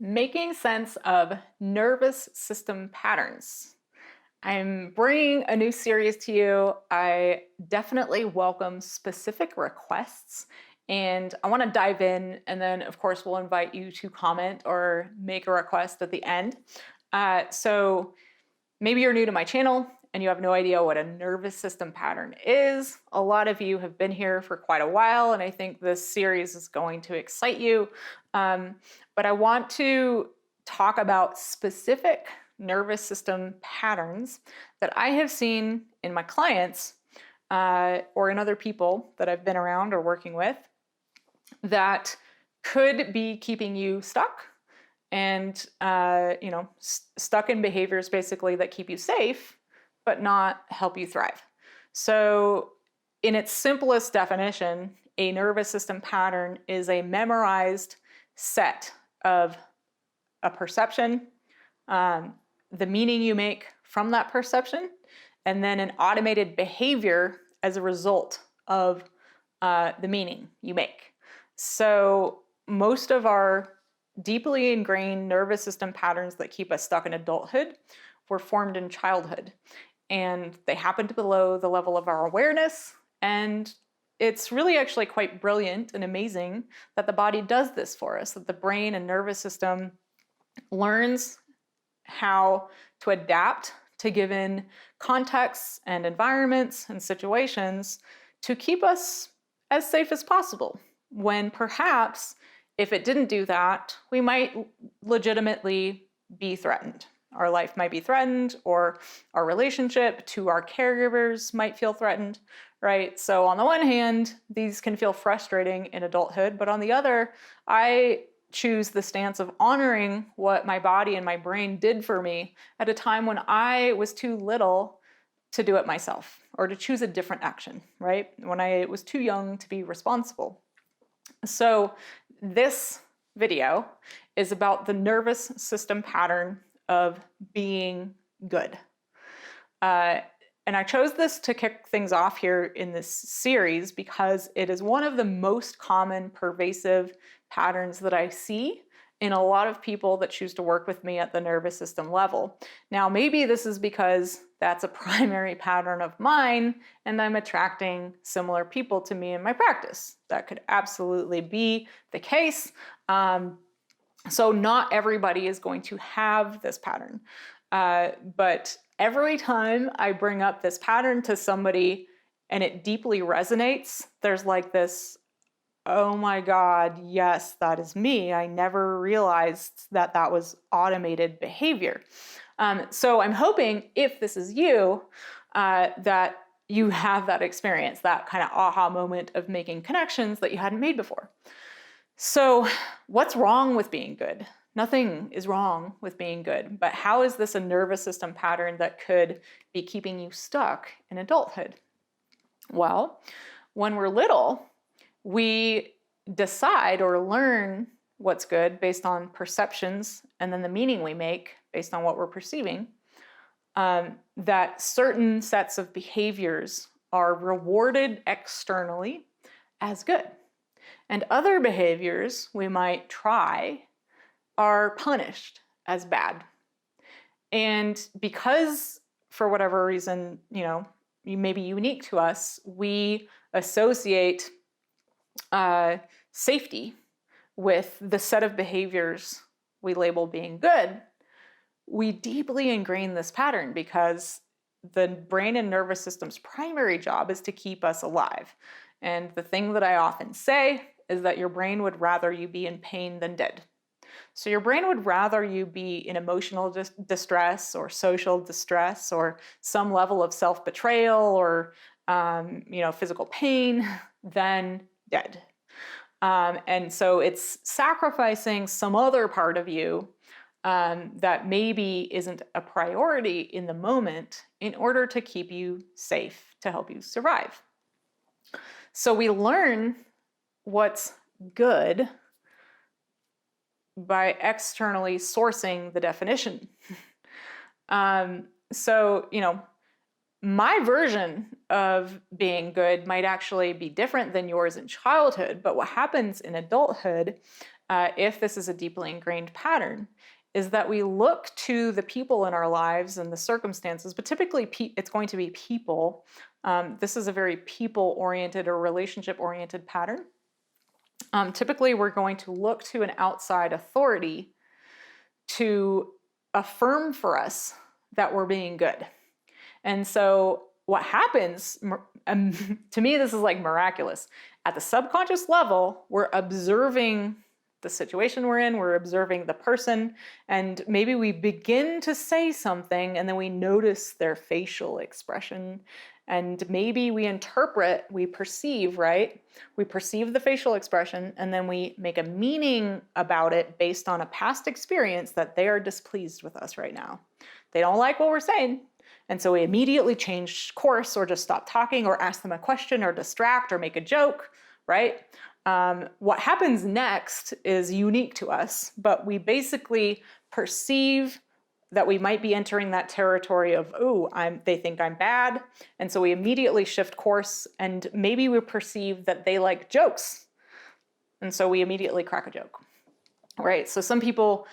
Making sense of nervous system patterns. I'm bringing a new series to you. I definitely welcome specific requests and I want to dive in, and then, of course, we'll invite you to comment or make a request at the end. So maybe you're new to my channel and you have no idea what a nervous system pattern is. A lot of you have been here for quite a while, and I think this series is going to excite you. But I want to talk about specific nervous system patterns that I have seen in my clients or in other people that I've been around or working with that could be keeping you stuck and stuck in behaviors basically that keep you safe but not help you thrive. So in its simplest definition, a nervous system pattern is a memorized set of a perception, the meaning you make from that perception, and then an automated behavior as a result of the meaning you make. So most of our deeply ingrained nervous system patterns that keep us stuck in adulthood were formed in childhood, and they happen to be below the level of our awareness. And it's really actually quite brilliant and amazing that the body does this for us, that the brain and nervous system learns how to adapt to given contexts and environments and situations to keep us as safe as possible, when perhaps if it didn't do that, we might legitimately be threatened. Our life might be threatened, or our relationship to our caregivers might feel threatened, right? So on the one hand, these can feel frustrating in adulthood, but on the other, I choose the stance of honoring what my body and my brain did for me at a time when I was too little to do it myself or to choose a different action, right? When I was too young to be responsible. So this video is about the nervous system pattern of being good. And I chose this to kick things off here in this series because it is one of the most common pervasive patterns that I see in a lot of people that choose to work with me at the nervous system level. Now, maybe this is because that's a primary pattern of mine and I'm attracting similar people to me in my practice. That could absolutely be the case. So not everybody is going to have this pattern. But every time I bring up this pattern to somebody and it deeply resonates, there's like this, oh my God, yes, that is me. I never realized that that was automated behavior. So I'm hoping if this is you, that you have that experience, that kind of aha moment of making connections that you hadn't made before. So what's wrong with being good? Nothing is wrong with being good, but how is this a nervous system pattern that could be keeping you stuck in adulthood? Well, when we're little, we decide or learn what's good based on perceptions and then the meaning we make based on what we're perceiving, that certain sets of behaviors are rewarded externally as good. And other behaviors we might try are punished as bad. And because, for whatever reason, you may be unique to us, we associate safety with the set of behaviors we label being good. We deeply ingrain this pattern because the brain and nervous system's primary job is to keep us alive. And the thing that I often say is that your brain would rather you be in pain than dead. So your brain would rather you be in emotional distress or social distress or some level of self-betrayal or physical pain than dead. And so it's sacrificing some other part of you that maybe isn't a priority in the moment in order to keep you safe, to help you survive. So we learn what's good by externally sourcing the definition. My version of being good might actually be different than yours in childhood, but what happens in adulthood if this is a deeply ingrained pattern, is that we look to the people in our lives and the circumstances, but typically it's going to be people. This is a very people-oriented or relationship-oriented pattern. Typically, we're going to look to an outside authority to affirm for us that we're being good. And so what happens, to me, this is like miraculous. At the subconscious level, we're observing the situation we're in, we're observing the person, and maybe we begin to say something and then we notice their facial expression, and maybe we interpret, we perceive, right? We perceive the facial expression and then we make a meaning about it based on a past experience that they are displeased with us right now. They don't like what we're saying. And so we immediately change course or just stop talking or ask them a question or distract or make a joke, right? What happens next is unique to us, but we basically perceive that we might be entering that territory of, they think I'm bad. And so we immediately shift course, and maybe we perceive that they like jokes. And so we immediately crack a joke, right? So some people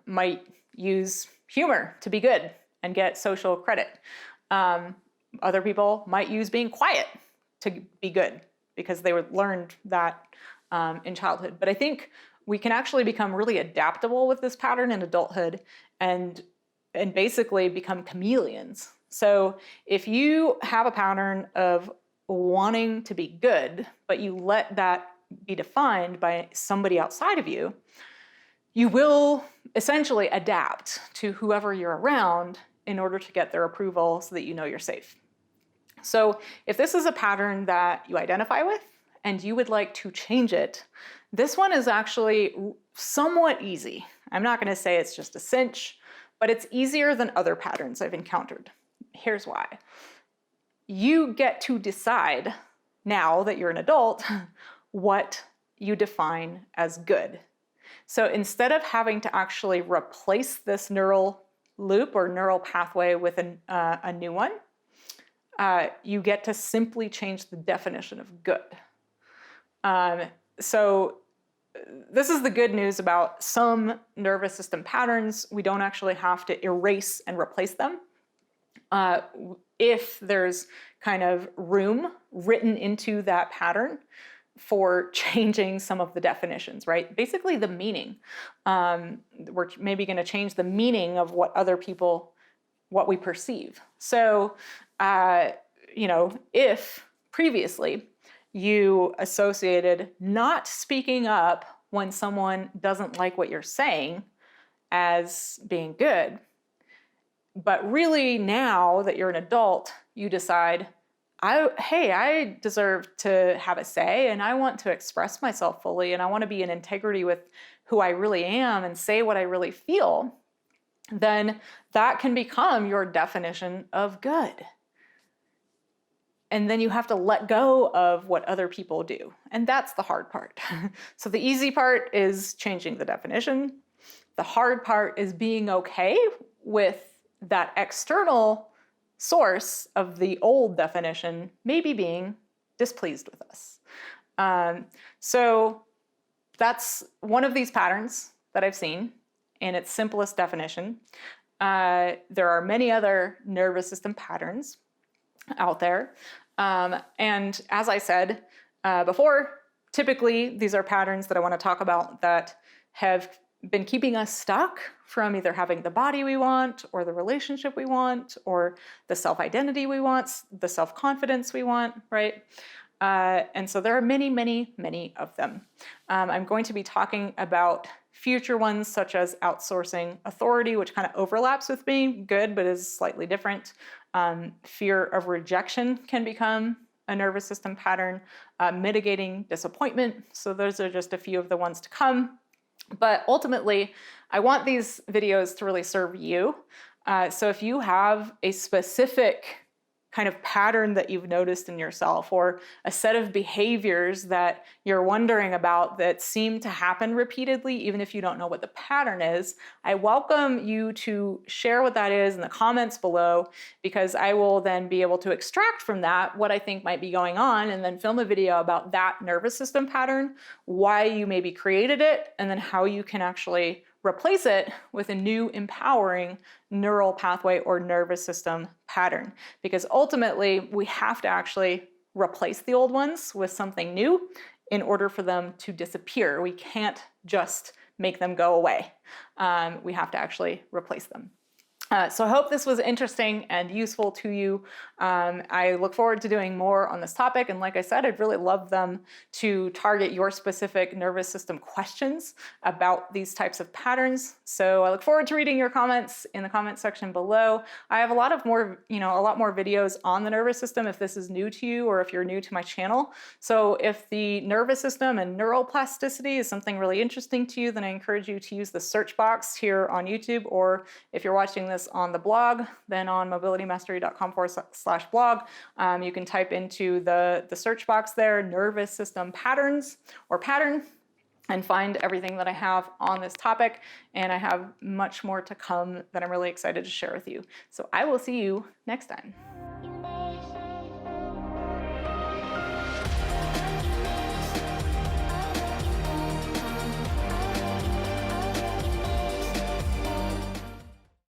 might use humor to be good and get social credit. Other people might use being quiet to be good because they learned that in childhood. But I think we can actually become really adaptable with this pattern in adulthood and basically become chameleons. So if you have a pattern of wanting to be good, but you let that be defined by somebody outside of you, you will essentially adapt to whoever you're around in order to get their approval so that you know you're safe. So if this is a pattern that you identify with and you would like to change it, this one is actually somewhat easy. I'm not going to say it's just a cinch, but it's easier than other patterns I've encountered. Here's why. You get to decide, now that you're an adult, what you define as good. So instead of having to actually replace this neural loop or neural pathway with a new one, you get to simply change the definition of good. So this is the good news about some nervous system patterns. We don't actually have to erase and replace them. If there's kind of room written into that pattern for changing some of the definitions, right? Basically the meaning. We're maybe going to change the meaning of what we perceive. So, if previously you associated not speaking up when someone doesn't like what you're saying as being good, but really now that you're an adult, you decide, I deserve to have a say and I want to express myself fully and I want to be in integrity with who I really am and say what I really feel, then that can become your definition of good. And then you have to let go of what other people do. And that's the hard part. So the easy part is changing the definition. The hard part is being okay with that external source of the old definition maybe being displeased with us. So that's one of these patterns that I've seen in its simplest definition. There are many other nervous system patterns out there. And as I said before, typically these are patterns that I want to talk about that have been keeping us stuck from either having the body we want or the relationship we want or the self-identity we want, the self-confidence we want, right? And so there are many, many, many of them. I'm going to be talking about future ones such as outsourcing authority, which kind of overlaps with being good but is slightly different. Fear of rejection can become a nervous system pattern, mitigating disappointment. So those are just a few of the ones to come. But ultimately, I want these videos to really serve you. So if you have a specific kind of pattern that you've noticed in yourself, or a set of behaviors that you're wondering about that seem to happen repeatedly, even if you don't know what the pattern is, I welcome you to share what that is in the comments below, because I will then be able to extract from that what I think might be going on and then film a video about that nervous system pattern, why you maybe created it, and then how you can actually replace it with a new empowering neural pathway or nervous system pattern. Because ultimately, we have to actually replace the old ones with something new in order for them to disappear. We can't just make them go away. We have to actually replace them. So I hope this was interesting and useful to you. I look forward to doing more on this topic. And like I said, I'd really love them to target your specific nervous system questions about these types of patterns. So I look forward to reading your comments in the comment section below. I have a lot more videos on the nervous system if this is new to you or if you're new to my channel. So if the nervous system and neuroplasticity is something really interesting to you, then I encourage you to use the search box here on YouTube, or if you're watching this on the blog, then on mobilitymastery.com/blog, you can type into the search box there, nervous system patterns or pattern, and find everything that I have on this topic. And I have much more to come that I'm really excited to share with you. So I will see you next time.